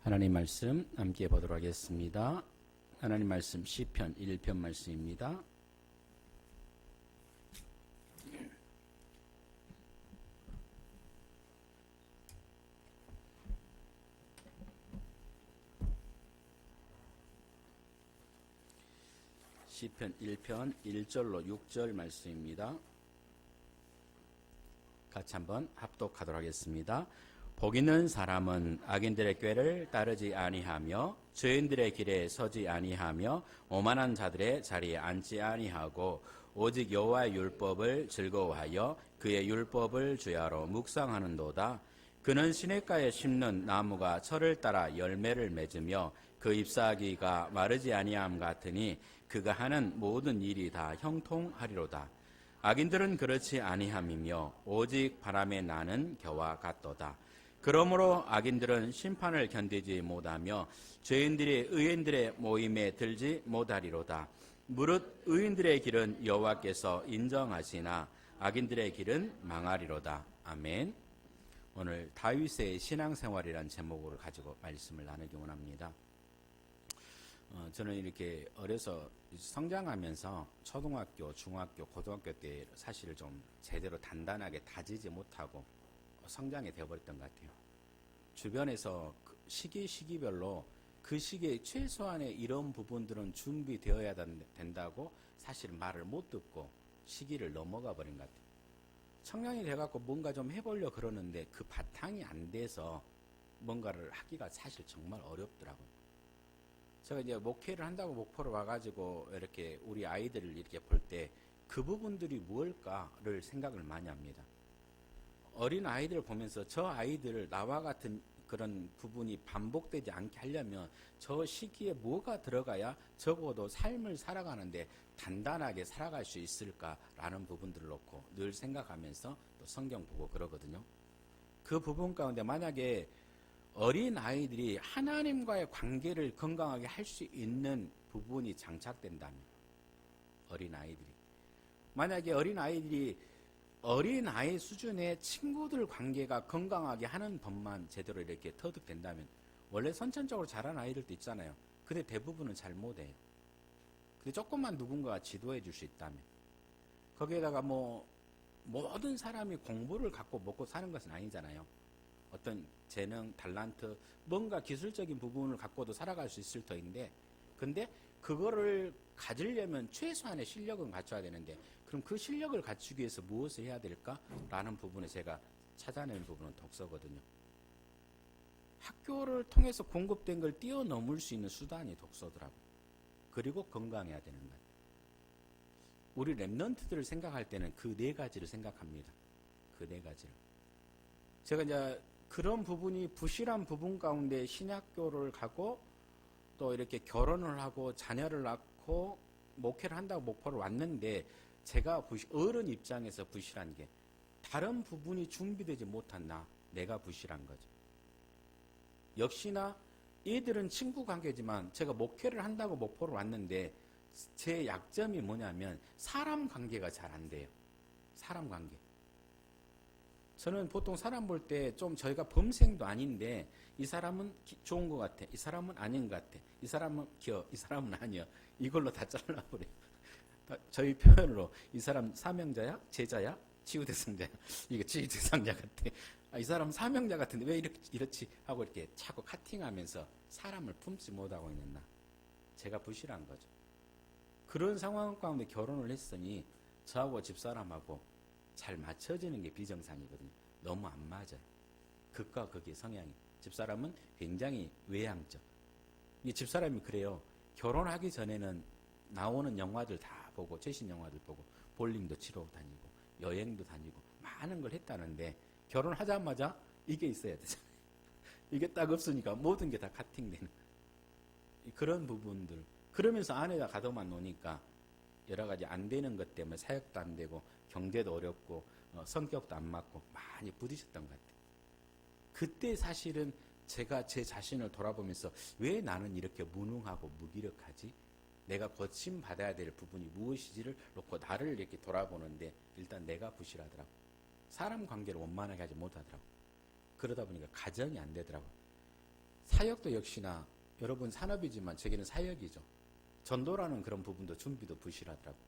하나님 말씀 함께 보도록 하겠습니다. 하나님 말씀 시편 1편 말씀입니다. 시편 1편 1절로 6절 말씀입니다. 같이 한번 합독하도록 하겠습니다. 복 있는 사람은 악인들의 꾀를 따르지 아니하며 죄인들의 길에 서지 아니하며 오만한 자들의 자리에 앉지 아니하고 오직 여호와의 율법을 즐거워하여 그의 율법을 주야로 묵상하는도다. 그는 시냇가에 심는 나무가 철을 따라 열매를 맺으며 그 잎사귀가 마르지 아니함 같으니 그가 하는 모든 일이 다 형통하리로다. 악인들은 그렇지 아니함이며 오직 바람에 나는 겨와 같도다. 그러므로 악인들은 심판을 견디지 못하며 죄인들이 의인들의 모임에 들지 못하리로다. 무릇 의인들의 길은 여호와께서 인정하시나 악인들의 길은 망하리로다. 아멘. 오늘 다윗의 신앙생활이라는 제목을 가지고 말씀을 나누기 원합니다. 저는 이렇게 어려서 성장하면서 초등학교, 중학교, 고등학교 때 사실 좀 제대로 단단하게 다지지 못하고 성장이 되어버렸던 것 같아요. 주변에서 시기별로 그 시기에 최소한의 이런 부분들은 준비되어야 된다고 사실 말을 못 듣고 시기를 넘어가 버린 것 같아요. 청량이 돼갖고 뭔가 좀 해보려 그러는데 그 바탕이 안 돼서 뭔가를 하기가 사실 정말 어렵더라고요. 제가 이제 목회를 한다고 목포로 와가지고 이렇게 우리 아이들을 이렇게 볼 때 그 부분들이 무엇일까를 생각을 많이 합니다. 어린 아이들을 보면서 저 아이들을 나와 같은 그런 부분이 반복되지 않게 하려면 저 시기에 뭐가 들어가야 적어도 삶을 살아가는데 단단하게 살아갈 수 있을까라는 부분들을 놓고 늘 생각하면서 또 성경 보고 그러거든요. 그 부분 가운데 만약에 어린 아이들이 하나님과의 관계를 건강하게 할 수 있는 부분이 장착된다면, 어린 아이들이 만약에 어린 아이 수준의 친구들 관계가 건강하게 하는 법만 제대로 이렇게 터득된다면, 원래 선천적으로 잘하는 아이들도 있잖아요. 근데 대부분은 잘 못해요. 근데 조금만 누군가가 지도해 줄 수 있다면, 거기에다가 모든 사람이 공부를 갖고 먹고 사는 것은 아니잖아요. 어떤 재능, 탤런트, 뭔가 기술적인 부분을 갖고도 살아갈 수 있을 터인데, 근데 그거를 가지려면 최소한의 실력은 갖춰야 되는데, 그럼 그 실력을 갖추기 위해서 무엇을 해야 될까라는 부분에 제가 찾아낸 부분은 독서거든요. 학교를 통해서 공급된 걸 뛰어넘을 수 있는 수단이 독서더라고요. 그리고 건강해야 되는 것. 우리 랩런트들을 생각할 때는 그 네 가지를 생각합니다. 그 네 가지를. 제가 이제 그런 부분이 부실한 부분 가운데 신학교를 가고 또 이렇게 결혼을 하고 자녀를 낳고 목회를 한다고 목포를 왔는데, 제가 어른 입장에서 부실한 게 다른 부분이 준비되지 못한 내가 부실한 거죠. 역시나 얘들은 친구 관계지만 제가 목회를 한다고 목포를 왔는데 제 약점이 뭐냐면 사람 관계가 잘 안 돼요. 사람 관계. 저는 보통 사람 볼 때 좀 저희가 범생도 아닌데 이 사람은 좋은 것 같아, 이 사람은 아닌 것 같아, 이 사람은 이 사람은 아니야, 이걸로 다 잘라버려요. 저희 표현으로 이 사람 사명자야? 제자야? 치유대상자야? 이게 치유대상자 같아. 이 사람 사명자 같은데 왜 이렇지? 하고 이렇게 자꾸 카팅하면서 사람을 품지 못하고 있는 나. 제가 부실한 거죠. 그런 상황 가운데 결혼을 했으니 저하고 집사람하고 잘 맞춰지는 게 비정상이거든요. 너무 안 맞아요. 극과 극의 성향이. 집사람은 굉장히 외향적. 이 집사람이 그래요. 결혼하기 전에는 나오는 영화들 다 보고, 최신 영화들 보고, 볼링도 치러 다니고, 여행도 다니고, 많은 걸 했다는데, 결혼하자마자 이게 있어야 되잖아요. 이게 딱 없으니까 모든 게 다 카팅되는. 그런 부분들. 그러면서 아내가 가둬만 놓으니까 여러 가지 안 되는 것 때문에 사역도 안 되고, 경제도 어렵고, 성격도 안 맞고, 많이 부딪혔던 것 같아요. 그때 사실은 제가 제 자신을 돌아보면서 왜 나는 이렇게 무능하고 무기력하지? 내가 고침받아야 될 부분이 무엇이지를 놓고 나를 이렇게 돌아보는데 일단 내가 부실하더라고. 사람 관계를 원만하게 하지 못하더라고. 그러다 보니까 가정이 안 되더라고. 사역도 역시나 여러분 산업이지만 저기는 사역이죠. 전도라는 그런 부분도 준비도 부실하더라고요.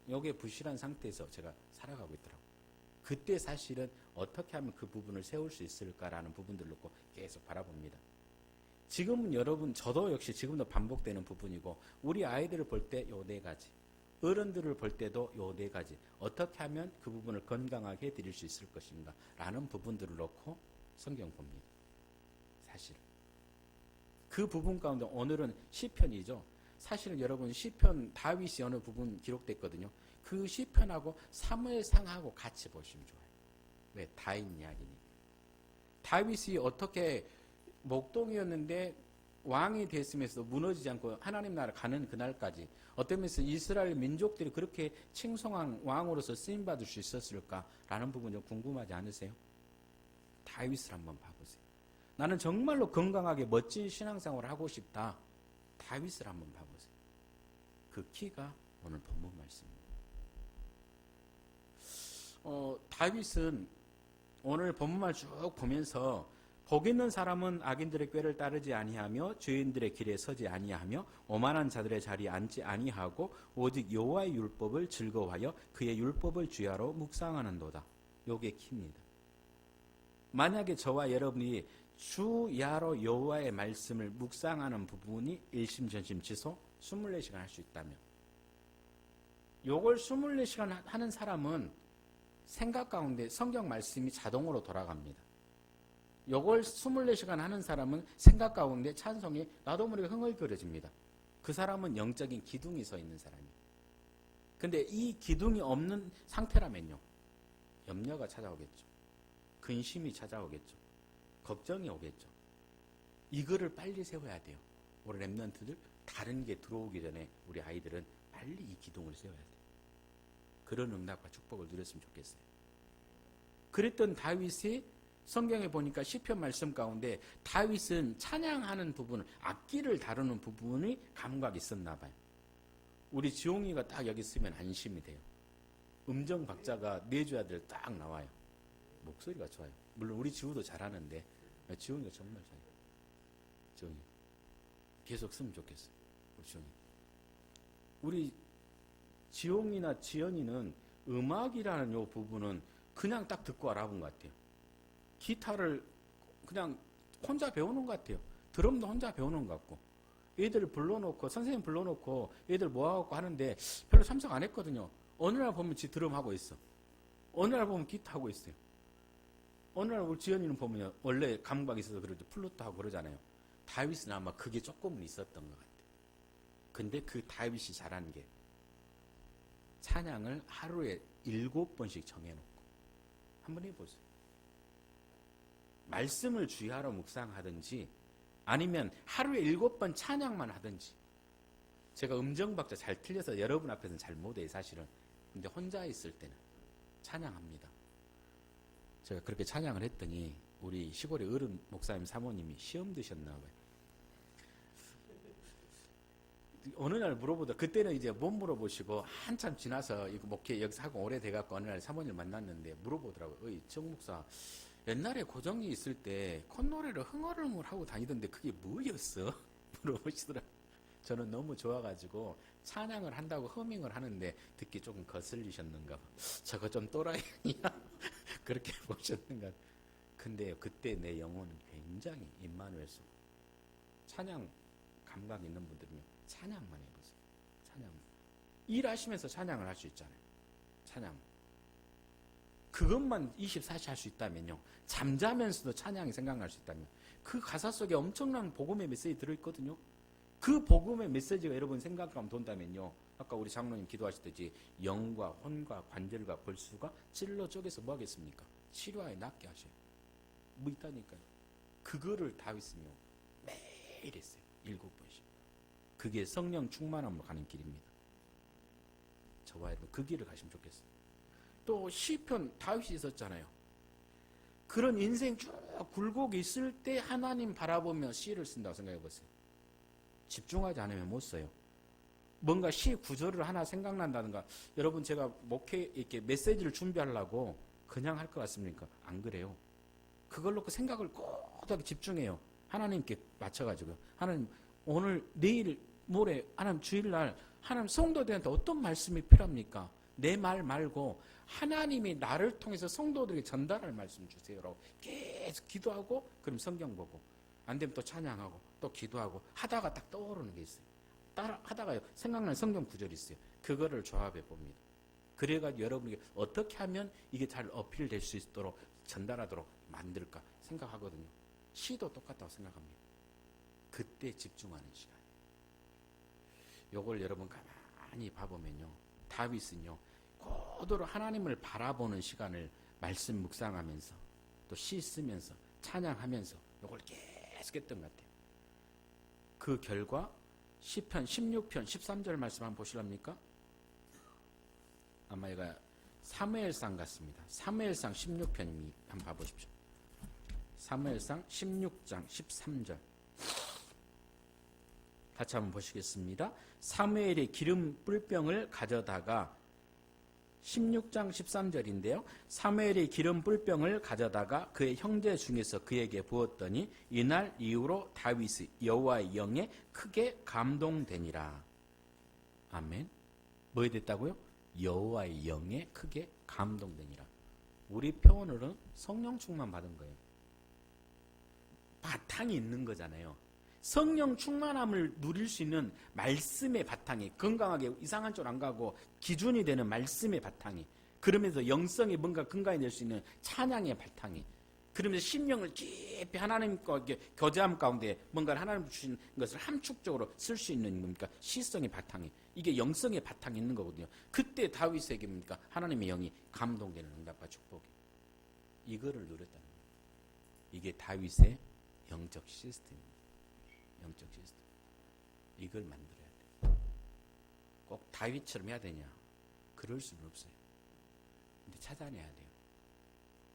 요게 부실한 상태에서 제가 살아가고 있더라고요. 그때 사실은 어떻게 하면 그 부분을 세울 수 있을까라는 부분들을 놓고 계속 바라봅니다. 지금은 여러분, 저도 역시 지금도 반복되는 부분이고, 우리 아이들을 볼 때 요 네 가지, 어른들을 볼 때도 요 네 가지, 어떻게 하면 그 부분을 건강하게 해드릴 수 있을 것인가 라는 부분들을 놓고 성경 봅니다. 사실 그 부분 가운데 오늘은 시편이죠. 사실은 여러분 시편 다윗이 어느 부분 기록됐거든요. 그 시편하고 사무엘상하고 같이 보시면 좋아요. 왜? 다윗 이야기니까. 다윗이 어떻게 목동이었는데 왕이 됐으면서 무너지지 않고 하나님 나라 가는 그날까지 어떤 면에서 이스라엘 민족들이 그렇게 칭송한 왕으로서 쓰임받을 수 있었을까라는 부분 좀 궁금하지 않으세요? 다윗을 한번 봐보세요. 나는 정말로 건강하게 멋진 신앙생활을 하고 싶다. 다윗을 한번 봐보세요. 그 키가 오늘 본문 말씀입니다. 다윗은 오늘 본문을 쭉 보면서 복 있는 사람은 악인들의 꾀를 따르지 아니하며 죄인들의 길에 서지 아니하며 오만한 자들의 자리에 앉지 아니하고 오직 여호와의 율법을 즐거워하여 그의 율법을 주야로 묵상하는도다. 요게 키입니다. 만약에 저와 여러분이 주야로 여호와의 말씀을 묵상하는 부분이 일심전심지속 24시간 할 수 있다면, 요걸 24시간 하는 사람은 생각 가운데 성경 말씀이 자동으로 돌아갑니다. 요걸 24시간 하는 사람은 생각 가운데 찬송이 나도 모르게 흥얼거려집니다. 그 사람은 영적인 기둥이 서 있는 사람이에요. 근데 이 기둥이 없는 상태라면요, 염려가 찾아오겠죠. 근심이 찾아오겠죠. 걱정이 오겠죠. 이거를 빨리 세워야 돼요. 우리 랩런트들 다른 게 들어오기 전에 우리 아이들은 빨리 이 기둥을 세워야 돼요. 그런 응답과 축복을 누렸으면 좋겠어요. 그랬던 다윗이 성경에 보니까 시편 말씀 가운데 다윗은 찬양하는 부분을, 악기를 다루는 부분이 감각이 있었나 봐요. 우리 지용이가 딱 여기 있으면 안심이 돼요. 음정 박자가 내줘야들 딱 나와요. 목소리가 좋아요. 물론 우리 지우도 잘하는데 지용이가 정말 잘해요. 지용이 계속 쓰면 좋겠어요. 우리 지용이. 우리 지용이나 지연이는 음악이라는 요 부분은 그냥 딱 듣고 알아본 것 같아요. 기타를 그냥 혼자 배우는 것 같아요. 드럼도 혼자 배우는 것 같고, 애들 불러놓고 선생님 불러놓고 애들 모아갖고 하는데 별로 참석 안 했거든요. 어느 날 보면 지 드럼 하고 있어. 어느 날 보면 기타 하고 있어요. 어느 날 우리 지연이는 보면 원래 감각이 있어서 그러죠. 플루트 하고 그러잖아요. 다윗은 아마 그게 조금은 있었던 것 같아요. 근데 그 다윗이 잘하는 게 찬양을 하루에 7번씩 정해놓고 한번 해보세요. 말씀을 주야로 묵상하든지 아니면 하루에 7번 찬양만 하든지. 제가 음정박자 잘 틀려서 여러분 앞에서는 잘 못해요, 사실은. 근데 혼자 있을 때는 찬양합니다. 제가 그렇게 찬양을 했더니 우리 시골의 어른 목사님 사모님이 시험 드셨나 봐요. 어느 날 물어보다, 그때는 이제 못 물어보시고 한참 지나서 이거 목회 여기서 하고 오래돼갖고 어느 날 사모님을 만났는데 물어보더라고요. 어이 정 목사, 옛날에 고정이 있을 때 콧노래를 흥얼흥얼 하고 다니던데 그게 뭐였어? 물어보시더라고요. 저는 너무 좋아가지고 찬양을 한다고 허밍을 하는데 듣기 조금 거슬리셨는가 봐. 저거 좀 또라이야? 그렇게 보셨는가. 근데 그때 내 영혼은 굉장히 임마누엘 속 찬양 감각 있는 분들이면 찬양만 해보세요. 찬양. 일하시면서 찬양을 할 수 있잖아요. 찬양. 그것만 24시 할 수 있다면요. 잠자면서도 찬양이 생각날 수 있다면 그 가사 속에 엄청난 복음의 메시지 들어있거든요. 그 복음의 메시지가 여러분 생각 가운데 돈다면요. 아까 우리 장로님 기도하시듯이 영과 혼과 관절과 골수가 찔러 쪼개서 뭐 하겠습니까? 치료하여 낫게 하셔요. 뭐 있다니까요. 그거를 다윗은요. 매일 했어요. 7번씩. 그게 성령 충만함으로 가는 길입니다. 저와 여러분 그 길을 가시면 좋겠어요. 또 시편 다윗이 있었잖아요. 그런 인생 쭉 굴곡이 있을 때 하나님 바라보며 시를 쓴다고 생각해 보세요. 집중하지 않으면 못 써요. 뭔가 시 구절을 하나 생각난다든가. 여러분 제가 목회 이렇게 메시지를 준비하려고 그냥 할 것 같습니까? 안 그래요. 그걸 놓고 생각을 꼬하게 집중해요. 하나님께 맞춰가지고 하나님 오늘 내일 모레 하나님 주일날 하나님 성도들한테 어떤 말씀이 필요합니까? 내 말 말고 하나님이 나를 통해서 성도들에게 전달할 말씀 주세요라고 계속 기도하고 그럼 성경 보고 안 되면 또 찬양하고 또 기도하고 하다가 딱 떠오르는 게 있어요. 따라 하다가요 생각나는 성경 구절이 있어요. 그거를 조합해 봅니다. 그래가지고 여러분에게 어떻게 하면 이게 잘 어필될 수 있도록 전달하도록 만들까 생각하거든요. 시도 똑같다고 생각합니다. 그때 집중하는 시간. 요걸 여러분 가만히 봐보면요. 다윗은요. 고도로 하나님을 바라보는 시간을 말씀 묵상하면서 또 시 쓰면서 찬양하면서 요걸 계속 했던 것 같아요. 그 결과 시편 16편 13절 말씀 한번 보실랍니까? 아마 이거 사무엘상 같습니다. 사무엘상 16편입니다. 한번 봐보십시오. 사무엘상 16장 13절 같이 한번 보시겠습니다. 사무엘이 기름 뿔병을 가져다가 16장 13절인데요. 사무엘이 기름 뿔병을 가져다가 그의 형제 중에서 그에게 부었더니 이날 이후로 다윗이 여호와의 영에 크게 감동되니라. 아멘. 뭐 됐다고요? 여호와의 영에 크게 감동되니라. 우리 표현으로는 성령 충만 받은 거예요. 바탕이 있는 거잖아요. 성령 충만함을 누릴 수 있는 말씀의 바탕이 건강하게 이상한 쪽 안 가고 기준이 되는 말씀의 바탕이 그러면서 영성이 뭔가 건강이 될 수 있는 찬양의 바탕이 그러면서 심령을 깊이 하나님과 교제함 가운데 뭔가 하나님 주신 것을 함축적으로 쓸 수 있는 겁니까? 시성의 바탕이 이게 영성의 바탕이 있는 거거든요. 그때 다윗에게 뭡니까? 하나님의 영이 감동되는 응답과 축복이 이거를 누렸다는 거예요. 이게 다윗의 영적 시스템입니다. 영적 시스템. 이걸 만들어야 돼. 꼭 다윗처럼 해야 되냐? 그럴 수는 없어요. 근데 찾아내야 돼요.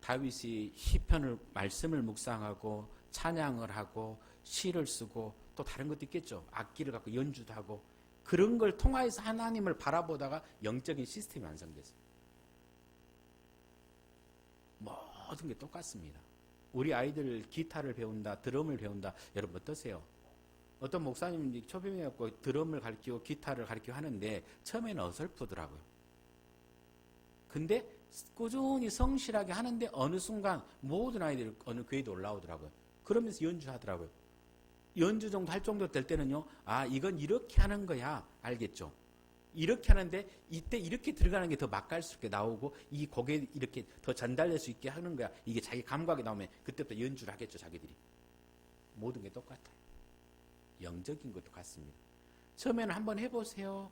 다윗이 시편을 말씀을 묵상하고 찬양을 하고 시를 쓰고 또 다른 것도 있겠죠. 악기를 갖고 연주도 하고 그런 걸 통하여서 하나님을 바라보다가 영적인 시스템이 완성됐어요. 모든 게 똑같습니다. 우리 아이들 기타를 배운다, 드럼을 배운다. 여러분 어떠세요? 어떤 목사님이 초빙해갖고 드럼을 가르치고 기타를 가르치고 하는데 처음에는 어설프더라고요. 근데 꾸준히 성실하게 하는데 어느 순간 모든 아이들이 어느 교회도 올라오더라고요. 그러면서 연주하더라고요. 연주 정도 할 정도 될 때는요. 아 이건 이렇게 하는 거야. 알겠죠? 이렇게 하는데 이때 이렇게 들어가는 게 더 맛깔스럽게 나오고 이 곡에 이렇게 더 전달될 수 있게 하는 거야. 이게 자기 감각이 나오면 그때부터 연주를 하겠죠. 자기들이. 모든 게 똑같아요. 영적인 것도 같습니다. 처음에는 한번 해보세요.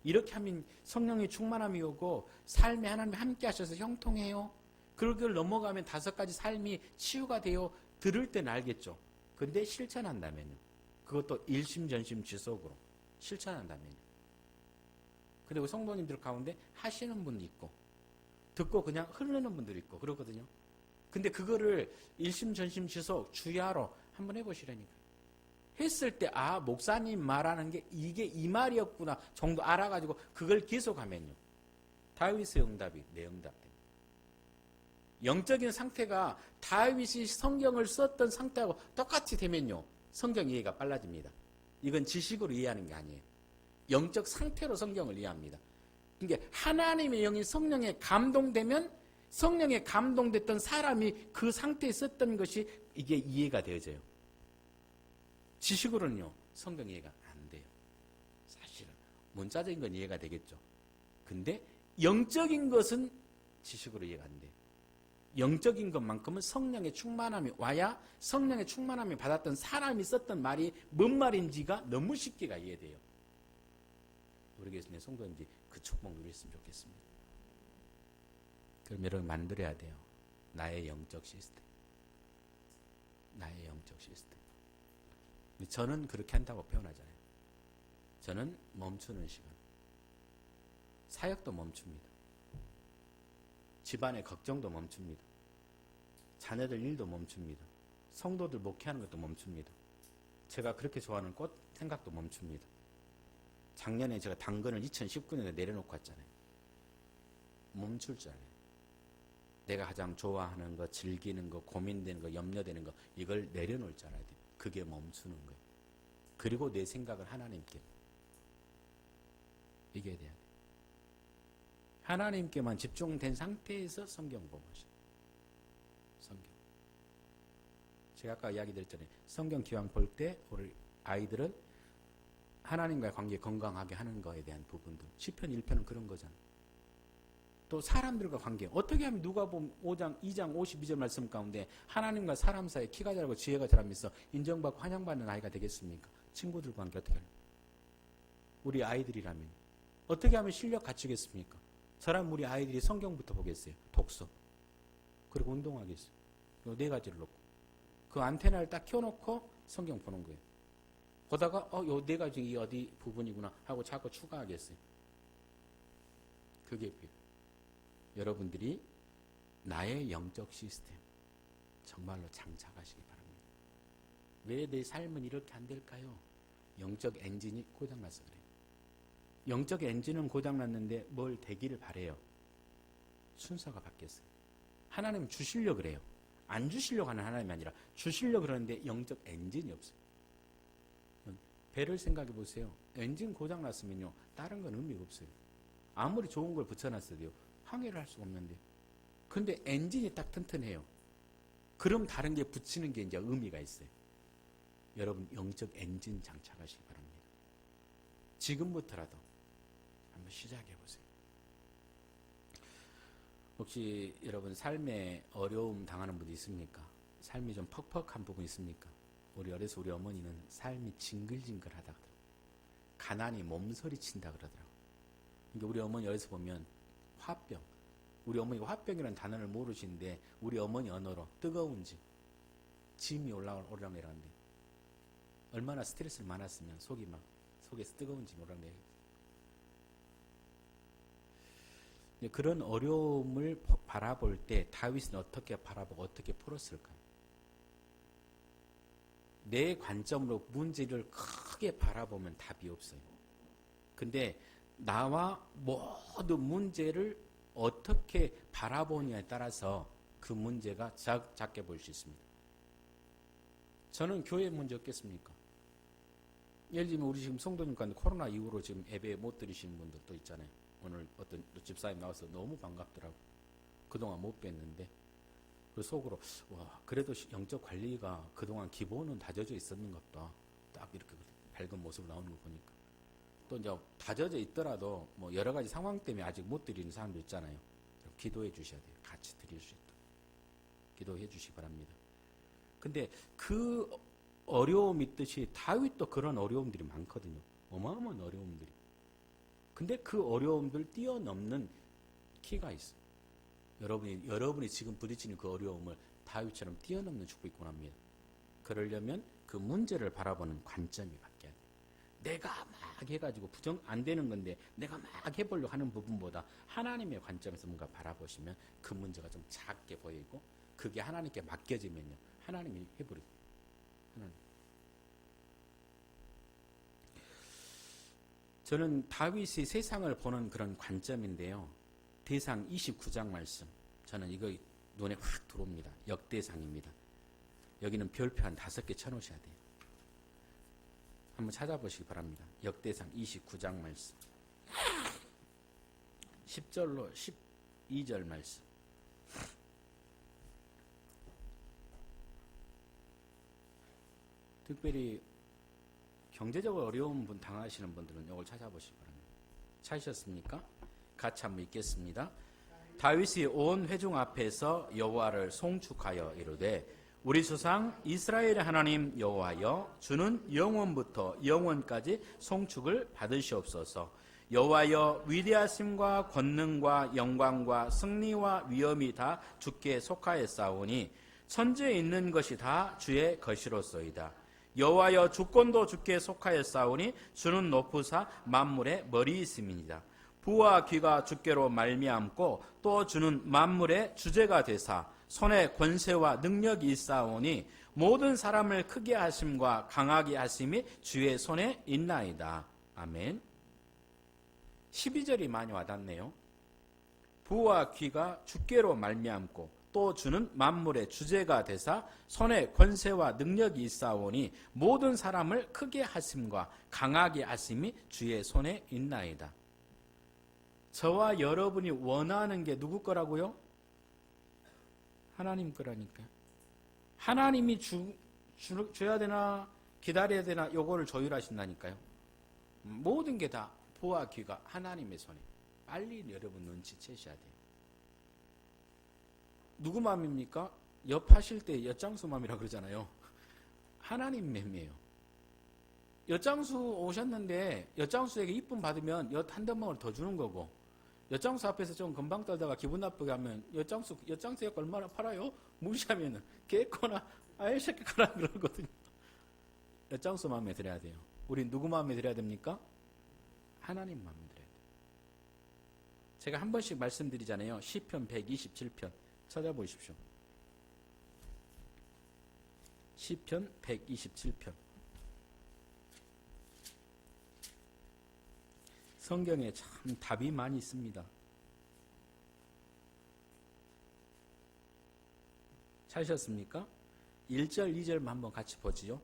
이렇게 하면 성령의 충만함이 오고 삶에 하나님이 함께 하셔서 형통해요. 그걸 넘어가면 5가지 삶이 치유가 돼요. 들을 때는 알겠죠. 근데 실천한다면요. 그것도 일심전심지속으로 실천한다면요. 그리고 성도님들 가운데 하시는 분도 있고 듣고 그냥 흐르는 분들이 있고 그러거든요. 근데 그거를 일심전심지속 주야로 한번 해보시라니까요. 했을 때 아 목사님 말하는 게 이게 이 말이었구나 정도 알아가지고 그걸 계속하면요. 다윗의 응답이 내 응답됩니다. 영적인 상태가 다윗이 성경을 썼던 상태하고 똑같이 되면요. 성경 이해가 빨라집니다. 이건 지식으로 이해하는 게 아니에요. 영적 상태로 성경을 이해합니다. 그러니까 하나님의 영이 성령에 감동되면 성령에 감동됐던 사람이 그 상태에 썼던 것이 이게 이해가 되어져요. 지식으로는요. 성경 이해가 안 돼요. 사실은 문자적인 건 이해가 되겠죠. 근데 영적인 것은 지식으로 이해가 안 돼요. 영적인 것만큼은 성령의 충만함이 와야 성령의 충만함이 받았던 사람이 썼던 말이 뭔 말인지가 너무 쉽게가 이해돼요. 우리 교회의 성도인지 그 축복 누렸으면 좋겠습니다. 그럼 여러분 만들어야 돼요. 나의 영적 시스템. 나의 영적 시스템. 저는 그렇게 한다고 표현하잖아요. 저는 멈추는 시간. 사역도 멈춥니다. 집안의 걱정도 멈춥니다. 자녀들 일도 멈춥니다. 성도들 목회하는 것도 멈춥니다. 제가 그렇게 좋아하는 꽃 생각도 멈춥니다. 작년에 제가 당근을 2019년에 내려놓고 왔잖아요. 멈출 줄 알아요. 내가 가장 좋아하는 거, 즐기는 거, 고민되는 거, 염려되는 거, 이걸 내려놓을 줄 알아야 돼. 그게 멈추는 거예요. 그리고 내 생각을 하나님께 이겨야 돼요. 하나님께만 집중된 상태에서 성경 공부하셔. 성경. 제가 아까 이야기 드렸잖아요. 성경 기왕 볼 때 우리 아이들은 하나님과의 관계 건강하게 하는 거에 대한 부분들. 시편 1편은 그런 거잖아요. 또 사람들과 관계. 어떻게 하면 누가복음 5장 2장 52절 말씀 가운데 하나님과 사람 사이에 키가 자라고 지혜가 자라면서 인정받고 환영받는 아이가 되겠습니까? 친구들과 관계 어떻게 하냐? 우리 아이들이라면 어떻게 하면 실력 갖추겠습니까? 저랑 우리 아이들이 성경부터 보겠어요. 독서. 그리고 운동하겠어요. 요 네 가지를 놓고. 그 안테나를 딱 켜놓고 성경 보는 거예요. 보다가 요 네 가지 이 어디 부분이구나 하고 자꾸 추가하겠어요. 그게 여러분들이 나의 영적 시스템 정말로 장착하시기 바랍니다. 왜 내 삶은 이렇게 안 될까요? 영적 엔진이 고장나서 그래요. 영적 엔진은 고장났는데 뭘 되기를 바래요. 순서가 바뀌었어요. 하나님 주시려고 그래요. 안 주시려고 하는 하나님이 아니라 주시려고 그러는데 영적 엔진이 없어요. 배를 생각해 보세요. 엔진 고장났으면요. 다른 건 의미가 없어요. 아무리 좋은 걸 붙여놨어도요. 항해를 할 수가 없는데. 근데 엔진이 딱 튼튼해요. 그럼 다른 게 붙이는 게 이제 의미가 있어요. 여러분 영적 엔진 장착하시기 바랍니다. 지금부터라도 한번 시작해 보세요. 혹시 여러분 삶에 어려움 당하는 분이 있습니까? 삶이 좀 퍽퍽한 부분 있습니까? 우리 어려서 우리 어머니는 삶이 징글징글하다 그러더라고요. 가난이 몸서리 친다 그러더라고요. 그러니까 우리 어머니 어려서 보면 화병, 우리 어머니가 화병이라는 단어를 모르시는데 우리 어머니 언어로 뜨거운 짐이 올라내려가는데 얼마나 스트레스를 많았으면 속에서 뜨거운 짐이 올라내려. 그런 어려움을 바라볼 때 다윗은 어떻게 바라보고 어떻게 풀었을까요? 내 관점으로 문제를 크게 바라보면 답이 없어요. 근데 나와 모든 문제를 어떻게 바라보느냐에 따라서 그 문제가 작게 보일 수 있습니다. 저는 교회 문제 없겠습니까? 예를 들면 우리 지금 성도님 가운데 코로나 이후로 지금 예배 못 드리시는 분들도 있잖아요. 오늘 어떤 집사님 나와서 너무 반갑더라고. 그동안 못 뵀는데 그 속으로 와 그래도 영적 관리가 그동안 기본은 다져져 있었는 것 같다. 딱 이렇게 밝은 모습 나오는 거 보니까 또 이제 다져져 있더라도 뭐 여러 가지 상황 때문에 아직 못 드리는 사람도 있잖아요. 기도해 주셔야 돼요. 같이 드릴 수 있도록 기도해 주시기 바랍니다. 근데 그 어려움 있듯이 다윗도 그런 어려움들이 많거든요. 어마어마한 어려움들이. 근데 그 어려움들 뛰어넘는 키가 있어요. 여러분이 지금 부딪히는 그 어려움을 다윗처럼 뛰어넘는 축복이 원합니다. 그러려면 그 문제를 바라보는 관점이 바뀌어야 돼요. 내가 막 해가지고 부정 안 되는 건데 내가 막 해보려고 하는 부분보다 하나님의 관점에서 뭔가 바라보시면 그 문제가 좀 작게 보이고 그게 하나님께 맡겨지면요. 하나님이 해버려요. 저는 다윗이 세상을 보는 그런 관점인데요. 대상 29장 말씀. 저는 이거 눈에 확 들어옵니다. 역대상입니다. 여기는 별표 한 5개 쳐놓으셔야 돼요. 한번 찾아보시기 바랍니다. 역대상 29장 말씀. 10절로 12절 말씀. 특별히 경제적으로 어려운 분 당하시는 분들은 이걸 찾아보시기 바랍니다. 찾으셨습니까? 같이 한번 읽겠습니다. 다윗이 온 회중 앞에서 여호와를 송축하여 이르되 우리 조상 이스라엘의 하나님 여호와여 주는 영원부터 영원까지 송축을 받으시옵소서. 여호와여 위대하심과 권능과 영광과 승리와 위엄이 다 주께 속하였사오니 천지에 있는 것이 다 주의 것이로소이다. 여호와여 주권도 주께 속하였사오니 주는 높으사 만물의 머리이심이니이다. 부와 귀가 주께로 말미암고 또 주는 만물의 주제가 되사 손에 권세와 능력이 있사오니 모든 사람을 크게 하심과 강하게 하심이 주의 손에 있나이다. 아멘. 12절이 많이 와닿네요. 부와 귀가 주께로 말미암고 또 주는 만물의 주제가 되사 손에 권세와 능력이 있사오니 모든 사람을 크게 하심과 강하게 하심이 주의 손에 있나이다. 저와 여러분이 원하는 게 누구 거라고요? 하나님 거라니까요. 하나님이 줘야 되나 기다려야 되나 요거를 조율하신다니까요. 모든 게 다 부와 귀가 하나님의 손에. 빨리 여러분 눈치채셔야 돼요. 누구 마음입니까? 엿하실 때 엿장수 마음이라고 그러잖아요. 하나님 맴이에요. 엿장수 오셨는데 엿장수에게 이쁨 받으면 엿 한 덤망을 더 주는 거고, 엿장수 앞에서 좀 금방 떨다가 기분 나쁘게 하면 엿장수 약가 얼마나 팔아요? 무시하면은 개코나 아이새끼거나 그러거든요. 엿장수 마음에 들어야 돼요. 우린 누구 마음에 들어야 됩니까? 하나님 마음에 들어야 돼요. 제가 한 번씩 말씀드리잖아요. 시편 127편 찾아보십시오. 시편 127편. 성경에 참 답이 많이 있습니다. 찾으셨습니까? 1절, 2절만 한번 같이 보지요.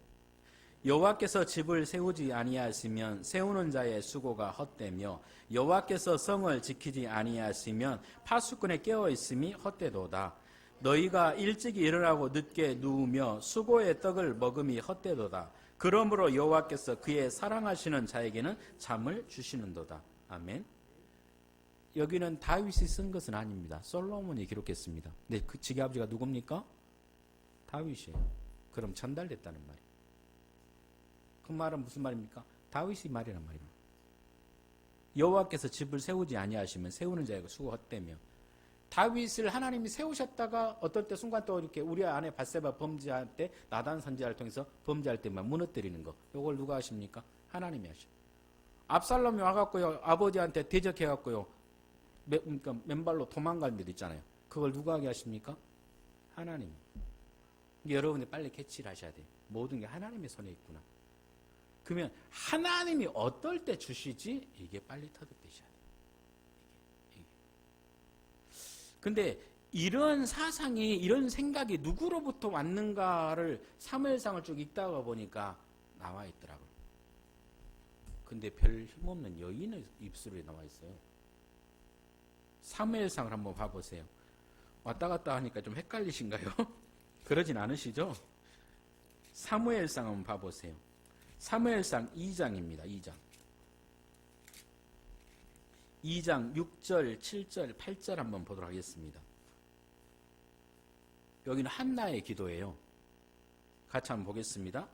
여호와께서 집을 세우지 아니하시면 세우는 자의 수고가 헛되며 여호와께서 성을 지키지 아니하시면 파수꾼의 깨어 있음이 헛되도다. 너희가 일찍이 일어나고 늦게 누우며 수고의 떡을 먹음이 헛되도다. 그러므로 여호와께서 그의 사랑하시는 자에게는 잠을 주시는도다. 아멘. 여기는 다윗이 쓴 것은 아닙니다. 솔로몬이 기록했습니다. 네, 그 지기 아버지가 누굽니까? 다윗이에요. 그럼 전달됐다는 말이에요. 그 말은 무슨 말입니까? 다윗이 말이란 말이에요. 여호와께서 집을 세우지 아니하시면 세우는 자에게 수고 헛되며, 다윗을 하나님이 세우셨다가 어떨 때 순간 또 이렇게 우리 아내 밧세바 범죄할 때 나단 선지자를 통해서 범죄할 때만 무너뜨리는 거, 이걸 누가 하십니까? 하나님이 하셔. 압살롬이 와갖고요 아버지한테 대적해갖고요 그러니까 맨발로 도망간 일 있잖아요. 그걸 누가 하게 하십니까? 하나님. 여러분이 빨리 캐치를 하셔야 돼요. 모든 게 하나님의 손에 있구나. 그러면 하나님이 어떨 때 주시지? 이게 빨리 터득되셔야 돼요. 이게. 근데 이런 사상이, 이런 생각이 누구로부터 왔는가를 사무엘상을 쭉 읽다가 보니까 나와 있더라고요. 근데 별 힘없는 여인의 입술에 나와 있어요. 사무엘상을 한번 봐보세요. 왔다 갔다 하니까 좀 헷갈리신가요? 그러진 않으시죠? 사무엘상 한번 봐보세요. 사무엘상 2장입니다. 2장 6절, 7절, 8절 한번 보도록 하겠습니다. 여기는 한나의 기도예요. 같이 한번 보겠습니다.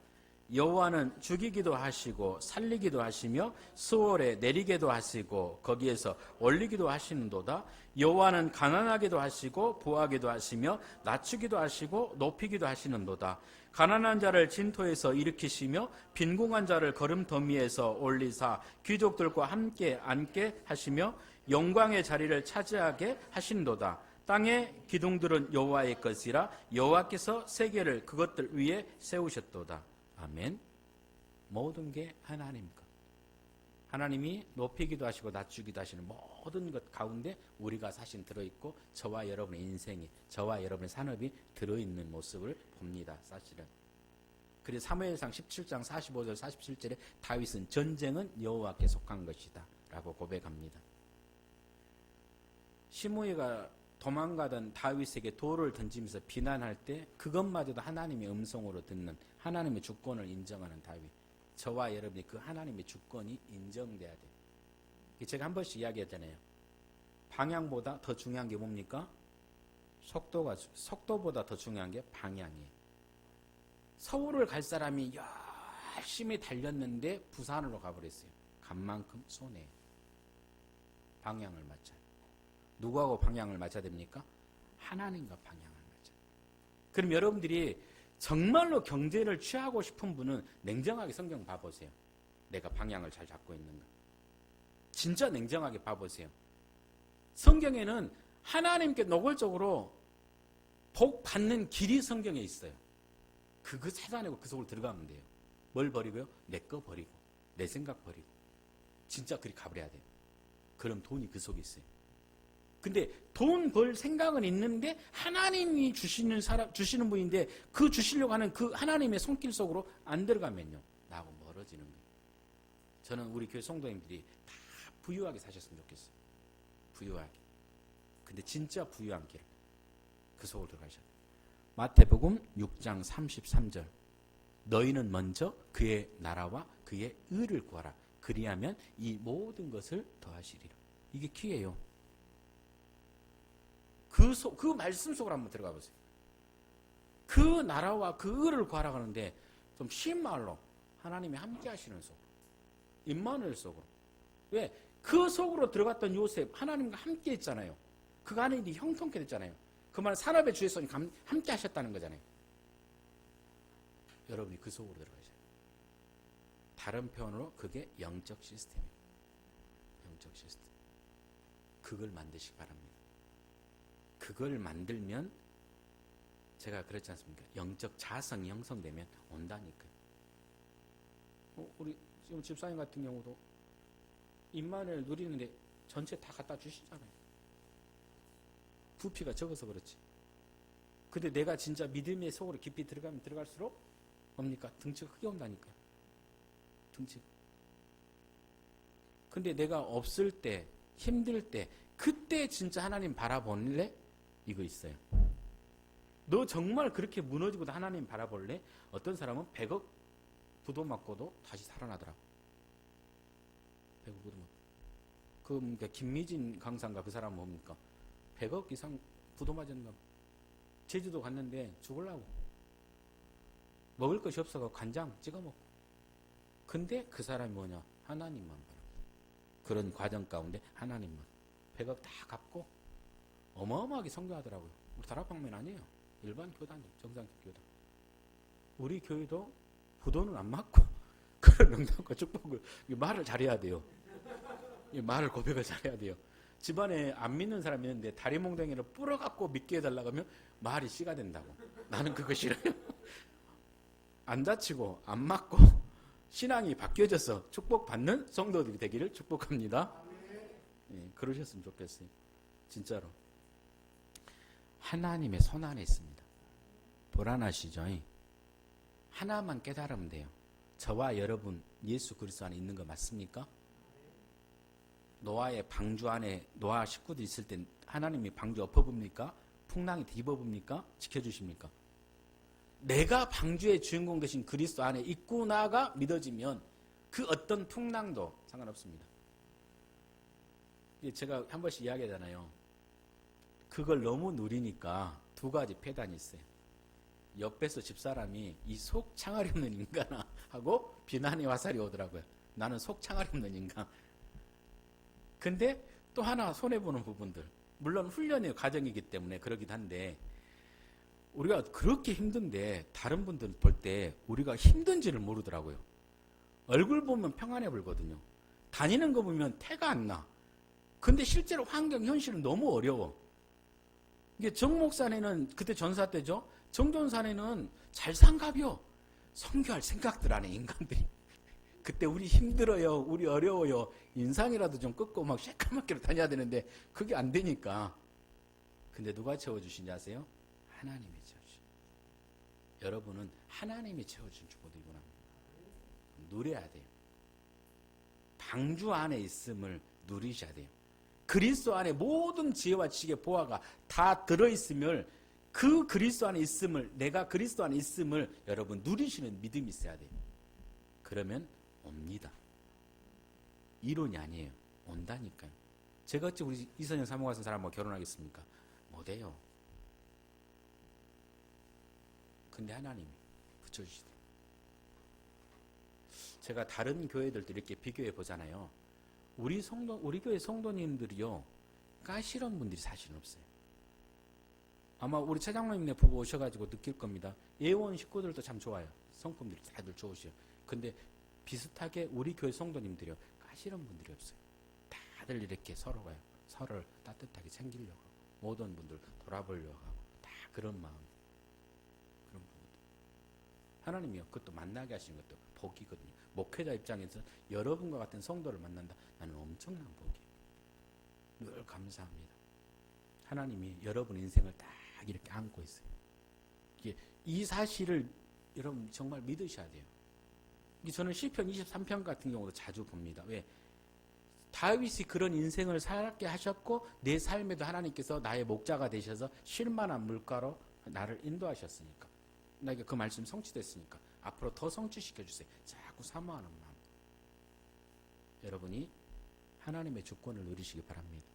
여호와는 죽이기도 하시고 살리기도 하시며 수월에 내리게도 하시고 거기에서 올리기도 하시는도다. 여호와는 가난하게도 하시고 부하게도 하시며 낮추기도 하시고 높이기도 하시는도다. 가난한 자를 진토에서 일으키시며 빈궁한 자를 거름더미에서 올리사 귀족들과 함께 앉게 하시며 영광의 자리를 차지하게 하시는도다. 땅의 기둥들은 여호와의 것이라 여호와께서 세계를 그것들 위에 세우셨도다. 아멘. 모든 게 하나님 것. 하나님이 높이기도 하시고 낮추기도 하시는 모든 것 가운데 우리가 사실 들어있고 저와 여러분의 인생이, 저와 여러분의 산업이 들어있는 모습을 봅니다. 사실은. 그래서 사무엘상 17장 45절 47절에 다윗은 전쟁은 여호와께 속한 것이다 라고 고백합니다. 시므이가 도망가던 다윗에게 돌을 던지면서 비난할 때 그것마저도 하나님의 음성으로 듣는, 하나님의 주권을 인정하는 다윗. 저와 여러분이 그 하나님의 주권이 인정돼야 돼요. 제가 한 번씩 이야기했잖아요. 방향보다 더 중요한 게 뭡니까? 속도보다 더 중요한 게 방향이에요. 서울을 갈 사람이 열심히 달렸는데 부산으로 가버렸어요. 간 만큼 손해예요. 방향을 맞춰요. 누구하고 방향을 맞춰야 됩니까? 하나님과 방향을 맞춰요. 그럼 여러분들이 정말로 경제를 취하고 싶은 분은 냉정하게 성경 봐보세요. 내가 방향을 잘 잡고 있는가. 진짜 냉정하게 봐보세요. 성경에는 하나님께 노골적으로 복 받는 길이 성경에 있어요. 그거 찾아내고 그 속으로 들어가면 돼요. 뭘 버리고요? 내 거 버리고 내 생각 버리고 진짜 그리 가버려야 돼요. 그럼 돈이 그 속에 있어요. 근데 돈 벌 생각은 있는데 하나님이 주시는 분인데 그 주시려고 하는 그 하나님의 손길 속으로 안 들어가면요. 나하고 멀어지는 거예요. 저는 우리 교회 성도님들이 다 부유하게 사셨으면 좋겠어요. 부유하게. 근데 진짜 부유한 길. 그 속으로 들어가셔야 돼요. 마태복음 6장 33절. 너희는 먼저 그의 나라와 그의 의를 구하라. 그리하면 이 모든 것을 더하시리라. 이게 키예요. 그 말씀 속으로 한번 들어가 보세요. 그 나라와 그 의를 구하라고 하는데 좀 쉬운 말로 하나님이 함께 하시는 속으로. 임마누엘 속으로. 왜? 그 속으로 들어갔던 요셉 하나님과 함께 했잖아요. 그 안에 일이 형통케 됐잖아요. 그 말은 산업의 주에서 함께 하셨다는 거잖아요. 여러분이 그 속으로 들어가셔야 돼요. 다른 표현으로 그게 영적 시스템이에요. 영적 시스템. 그걸 만드시기 바랍니다. 그걸 만들면 제가 그랬지 않습니까? 영적 자성이 형성되면 온다니까요. 우리 지금 집사님 같은 경우도 임마누엘 누리는데 전체 다 갖다 주시잖아요. 부피가 적어서 그렇지. 근데 내가 진짜 믿음의 속으로 깊이 들어가면 들어갈수록 뭡니까? 등치가 크게 온다니까요. 등치가. 근데 내가 없을 때, 힘들 때, 그때 진짜 하나님 바라볼래? 이거 있어요. 너 정말 그렇게 무너지고도 하나님 바라볼래? 어떤 사람은 100억 부도 맞고도 다시 살아나더라고. 100억 부도 맞고. 그러니까 김미진 강사인가 그 사람 뭡니까? 100억 이상 부도 맞았는가. 제주도 갔는데 죽으려고. 먹을 것이 없어서 간장 찍어 먹고. 근데 그 사람이 뭐냐? 하나님만 바라보고. 그런 과정 가운데 하나님만. 100억 다 갚고 어마어마하게 성교하더라고요. 우리 다락방면 아니에요. 일반 교단이에요. 정상적 교단. 우리 교회도 부도는 안 맞고 그런 명단과 축복을 말을 잘해야 돼요. 말을 고백을 잘해야 돼요. 집안에 안 믿는 사람이 있는데 다리 몽둥이를 뿌려갖고 믿게 해달라고 하면 말이 씨가 된다고. 나는 그거 싫어요. 안 다치고 안 맞고 신앙이 바뀌어져서 축복받는 성도들이 되기를 축복합니다. 예, 그러셨으면 좋겠어요. 진짜로. 하나님의 손 안에 있습니다. 불안하시죠? 하나만 깨달으면 돼요. 저와 여러분 예수 그리스도 안에 있는 거 맞습니까? 노아의 방주 안에 노아 식구들 있을 때 하나님이 방주 엎어봅니까? 풍랑이 뒤집어봅니까? 지켜주십니까? 내가 방주의 주인공 되신 그리스도 안에 있구나가 믿어지면 그 어떤 풍랑도 상관없습니다. 제가 한 번씩 이야기하잖아요. 그걸 너무 누리니까 두 가지 폐단이 있어요. 옆에서 집사람이 이 속 창아리 없는 인간아 하고 비난의 화살이 오더라고요. 나는 속 창아리 없는 인간. 근데 또 하나 손해보는 부분들. 물론 훈련의 과정이기 때문에 그러긴 한데 우리가 그렇게 힘든데 다른 분들 볼 때 우리가 힘든지를 모르더라고요. 얼굴 보면 평안해 보이거든요. 다니는 거 보면 태가 안 나. 근데 실제로 환경, 현실은 너무 어려워. 이게 정목산에는 그때 전사 때죠. 정전산에는 잘 산갑이요. 선교할 생각들 안에 인간들이. 그때 우리 힘들어요. 우리 어려워요. 인상이라도 좀 꺾고 막 새까맣게 다녀야 되는데 그게 안 되니까. 근데 누가 채워주신지 아세요? 하나님이 채워주신. 여러분은 하나님이 채워준 주보들이구나. 누려야 돼요. 방주 안에 있음을 누리셔야 돼요. 그리스도 안에 모든 지혜와 지식의 보화가 다 들어있음을 그 그리스도 안에 있음을 내가 그리스도 안에 있음을 여러분 누리시는 믿음이 있어야 돼요. 그러면 옵니다. 이론이 아니에요. 온다니까요. 제가 어찌 우리 이선영 사모 같은 사람하고 결혼하겠습니까? 못해요. 근데 하나님이 붙여주시대요. 제가 다른 교회들도 이렇게 비교해 보잖아요. 우리 교회 성도님들이요, 까시런 분들이 사실은 없어요. 아마 우리 차장로님네 부부 오셔가지고 느낄 겁니다. 예원 식구들도 참 좋아요. 성품들이 다들 좋으셔요. 근데 비슷하게 우리 교회 성도님들이요, 까시런 분들이 없어요. 다들 이렇게 서로가요, 서로를 따뜻하게 챙기려고 하고, 모든 분들 돌아보려고 하고, 다 그런 마음. 그런 부분들. 하나님이요, 그것도 만나게 하시는 것도 복이거든요. 목회자 입장에서 여러분과 같은 성도를 만난다. 나는 엄청난 복이에요. 늘 감사합니다. 하나님이 여러분 인생을 딱 이렇게 안고 있어요. 이 사실을 여러분 정말 믿으셔야 돼요. 저는 시편 23편 같은 경우도 자주 봅니다. 왜? 다윗이 그런 인생을 살게 하셨고 내 삶에도 하나님께서 나의 목자가 되셔서 쉴만한 물가로 나를 인도하셨으니까, 나에게 그 말씀 성취됐으니까 앞으로 더 성취시켜 주세요. 자꾸 사모하는 마음. 여러분이 하나님의 주권을 누리시기 바랍니다.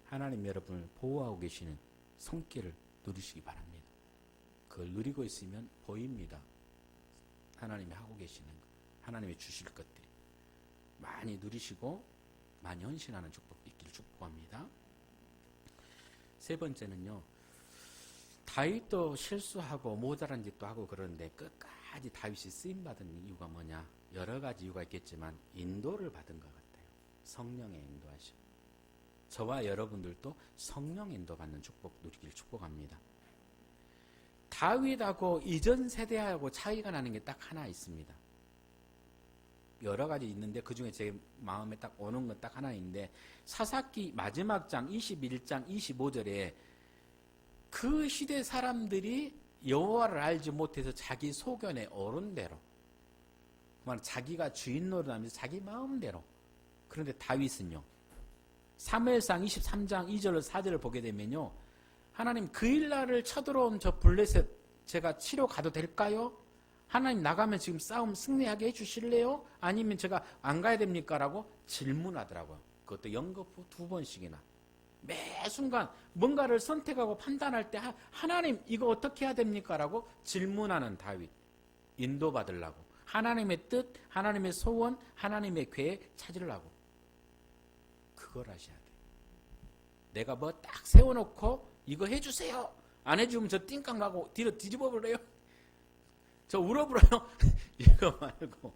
하나님 여러분을 보호하고 계시는 손길을 누리시기 바랍니다. 그걸 누리고 있으면 보입니다. 하나님이 하고 계시는 것, 하나님이 주실 것들이 많이 누리시고 많이 헌신하는 축복 있기를 축복합니다. 세 번째는요, 다윗도 실수하고 모자란 짓도 하고 그러는데 끝까지 다윗이 쓰임받은 이유가 뭐냐? 여러 가지 이유가 있겠지만 인도를 받은 것 같아요. 성령의 인도하심. 저와 여러분들도 성령 인도받는 축복 누리기를 축복합니다. 다윗하고 이전 세대하고 차이가 나는 게 딱 하나 있습니다. 여러 가지 있는데 그중에 제 마음에 딱 오는 건 딱 하나 있는데, 사사기 마지막 장 21장 25절에 그 시대 사람들이 여호와를 알지 못해서 자기 소견에 오른 대로, 자기가 주인 노릇하면서 자기 마음대로. 그런데 다윗은요, 사무엘상 23장 2절 4절을 보게 되면요, 하나님 그 일날을 쳐들어온 저 블레셋 제가 치러 가도 될까요? 하나님 나가면 지금 싸움 승리하게 해주실래요? 아니면 제가 안 가야 됩니까? 라고 질문하더라고요. 그것도 연거푸 2번씩이나. 매 순간 뭔가를 선택하고 판단할 때 하나님 이거 어떻게 해야 됩니까? 라고 질문하는 다윗. 인도받으려고. 하나님의 뜻, 하나님의 소원, 하나님의 계획 찾으려고. 그걸 하셔야 돼요. 내가 뭐 딱 세워놓고 이거 해주세요. 안 해주면 저 띵깡 나고 뒤로 뒤집어 버려요. 저 울어버려요. 이거 말고,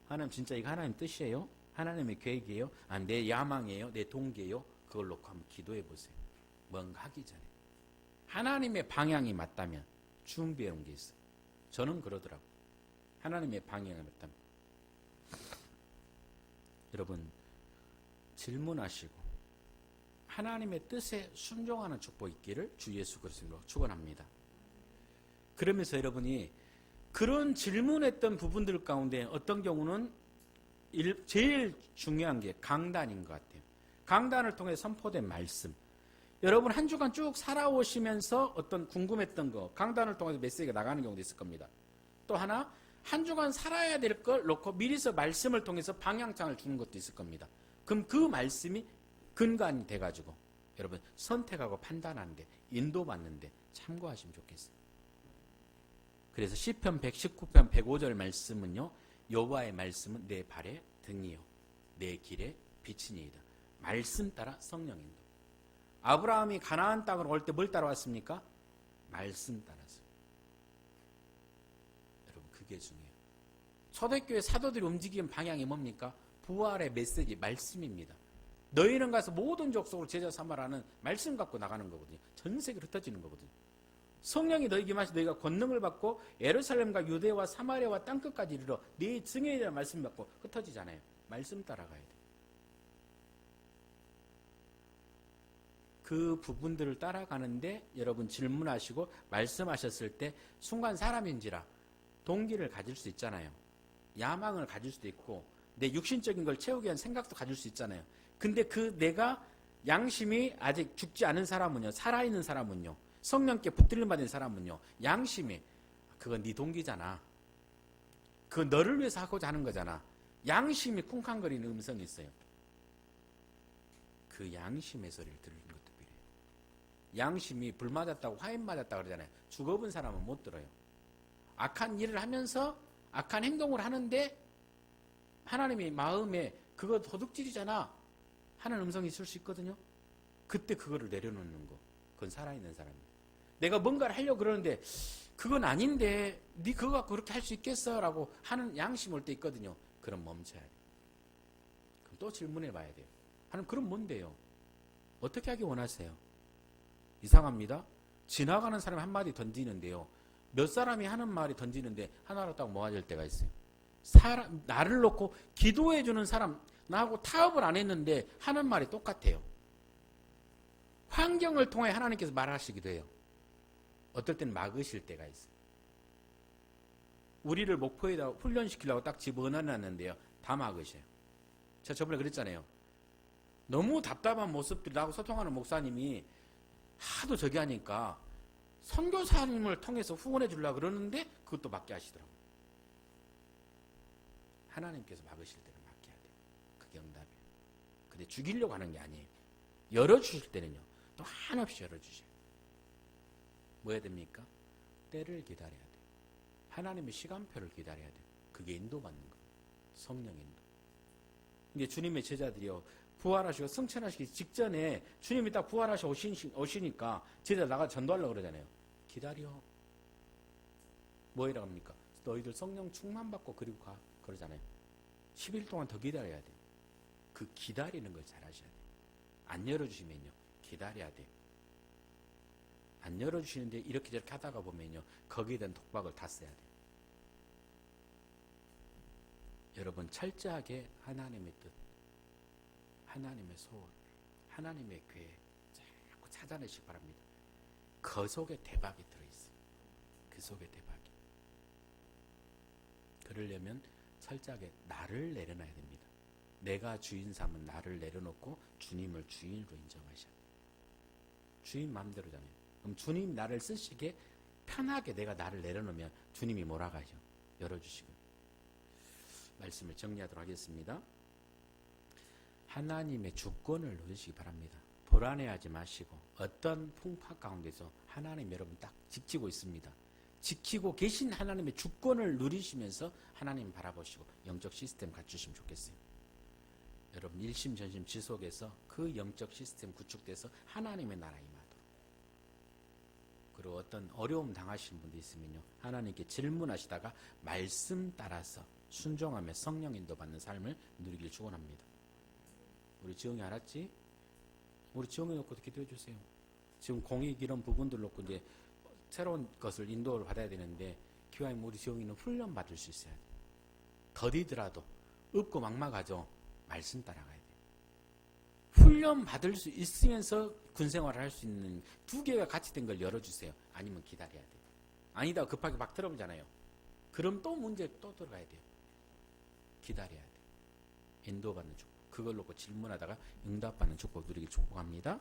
하나님 진짜 이거 하나님 뜻이에요? 하나님의 계획이에요? 내 야망이에요? 내 동기예요? 그걸 놓고 한번 기도해 보세요. 뭔가 하기 전에. 하나님의 방향이 맞다면 준비해 온 게 있어요. 저는 그러더라고요. 하나님의 방향이 맞다면. 여러분, 질문하시고 하나님의 뜻에 순종하는 축복 있기를 주 예수 그리스도로 축원합니다. 그러면서 여러분이 그런 질문했던 부분들 가운데 어떤 경우는 제일 중요한 게 강단인 것 같아요. 강단을 통해 선포된 말씀. 여러분 한 주간 쭉 살아오시면서 어떤 궁금했던 거, 강단을 통해서 메시지가 나가는 경우도 있을 겁니다. 또 하나, 한 주간 살아야 될 걸 놓고 미리서 말씀을 통해서 방향장을 주는 것도 있을 겁니다. 그럼 그 말씀이 근간이 돼가지고 여러분 선택하고 판단하는데, 인도받는데 참고하시면 좋겠어요. 그래서 시편 119편 105절 말씀은요, 여호와의 말씀은 내 발의 등이요 내 길의 빛이니이다. 말씀 따라 성령 인도. 아브라함이 가나안 땅으로 올 때 뭘 따라왔습니까? 말씀 따라서. 여러분 그게 중요해요. 초대교회 사도들이 움직이는 방향이 뭡니까? 부활의 메시지 말씀입니다. 너희는 가서 모든 족속으로 제자 삼아라는 말씀 갖고 나가는 거거든요. 전 세계로 흩어지는 거거든요. 성령이 너희에게 임하시 너희가 권능을 받고 예루살렘과 유대와 사마리아와 땅끝까지 이르러 네 증인이라는 말씀 받고 흩어지잖아요. 말씀 따라가야 돼. 그 부분들을 따라가는데 여러분 질문하시고 말씀하셨을 때 순간 사람인지라 동기를 가질 수 있잖아요. 야망을 가질 수도 있고 내 육신적인 걸 채우기 위한 생각도 가질 수 있잖아요. 근데 그 내가 양심이 아직 죽지 않은 사람은요, 살아있는 사람은요, 성령께 붙들림 받은 사람은요, 양심이 그건 네 동기잖아. 그건 너를 위해서 하고자 하는 거잖아. 양심이 쿵쾅거리는 음성이 있어요. 그 양심의 소리를 들는 것도 필요해요. 양심이 불 맞았다고 화인 맞았다고 그러잖아요. 죽어본 사람은 못 들어요. 악한 일을 하면서 악한 행동을 하는데 하나님의 마음에 그거 도둑질이잖아 하는 음성이 있을 수 있거든요. 그때 그거를 내려놓는 거, 그건 살아있는 사람이에요. 내가 뭔가를 하려고 그러는데 그건 아닌데 네 그거 갖고 그렇게 할 수 있겠어? 라고 하는 양심 올 때 있거든요. 그럼 멈춰야 돼요. 그럼 또 질문해 봐야 돼요. 하나님 그럼 뭔데요? 어떻게 하기 원하세요? 이상합니다. 지나가는 사람이 한마디 던지는데요, 몇 사람이 하는 말이 던지는데 하나로 딱 모아질 때가 있어요. 나를 놓고 기도해 주는 사람, 나하고 타협을 안 했는데 하는 말이 똑같아요. 와, 환경을 통해 하나님께서 말하시기도 해요. 어떨 때는 막으실 때가 있어요. 우리를 목표에다 훈련시키려고 딱 집어넣어놨는데요. 다 막으셔요. 제가 저번에 그랬잖아요. 너무 답답한 모습들이 나하고 소통하는 목사님이 하도 저기 하니까 선교사님을 통해서 후원해 주려고 그러는데 그것도 막게 하시더라고요. 하나님께서 막으실 때는 막게 해야 돼요. 그게 응답이에요. 근데 죽이려고 하는 게 아니에요. 열어주실 때는요. 또 한없이 열어주셔요. 뭐 해야 됩니까? 때를 기다려야 돼요. 하나님의 시간표를 기다려야 돼요. 그게 인도받는 거예요. 성령 인도. 이게 주님의 제자들이요. 부활하시고 승천하시기 직전에 주님이 딱 부활하셔 오시니까 제자 나가 전도하려고 그러잖아요. 기다려. 뭐이라고 합니까? 너희들 성령 충만 받고 그리고 가. 그러잖아요. 10일 동안 더 기다려야 돼요. 그 기다리는 걸 잘 하셔야 돼요. 안 열어주시면요. 기다려야 돼요. 안 열어주시는데 이렇게 저렇게 하다가 보면요. 거기에 대한 독박을 다 써야 돼요. 여러분 철저하게 하나님의 뜻, 하나님의 소원, 하나님의 계획 자꾸 찾아내시기 바랍니다. 그 속에 대박이 들어있어요. 그 속에 대박이. 그러려면 철저하게 나를 내려놔야 됩니다. 내가 주인 삼은 나를 내려놓고 주님을 주인으로 인정하셔야 돼요. 주인 마음대로잖아요. 그럼 주님 나를 쓰시게 편하게 내가 나를 내려놓으면 주님이 뭐라고 하죠? 열어주시고. 말씀을 정리하도록 하겠습니다. 하나님의 주권을 누리시기 바랍니다. 불안해하지 마시고 어떤 풍파 가운데서 하나님 여러분 딱 지키고 있습니다. 지키고 계신 하나님의 주권을 누리시면서 하나님 바라보시고 영적 시스템 갖추시면 좋겠어요. 여러분 일심전심 지속해서 그 영적 시스템 구축돼서 하나님의 나라 임하도록. 그리고 어떤 어려움 당하시는 분도 있으면요. 하나님께 질문하시다가 말씀 따라서 순종하며 성령 인도 받는 삶을 누리길 축원합니다. 우리 지영이 알았지? 우리 지영이 놓고도 기도해 주세요. 지금 공익 이런 부분들 놓고 이제 새로운 것을 인도를 받아야 되는데 기왕이면 우리 지영이는 훈련 받을 수 있어야 돼요. 더디더라도 없고 막막하죠. 말씀 따라가야 돼요. 훈련 받을 수 있으면서 군생활을 할 수 있는 두 개가 같이 된 걸 열어주세요. 아니면 기다려야 돼요. 아니다 급하게 막 들어보잖아요. 그럼 또 문제 또 들어가야 돼요. 기다려야 돼요. 인도받는 축복. 그걸 놓고 질문하다가 응답받는 축복 누리기 축복합니다.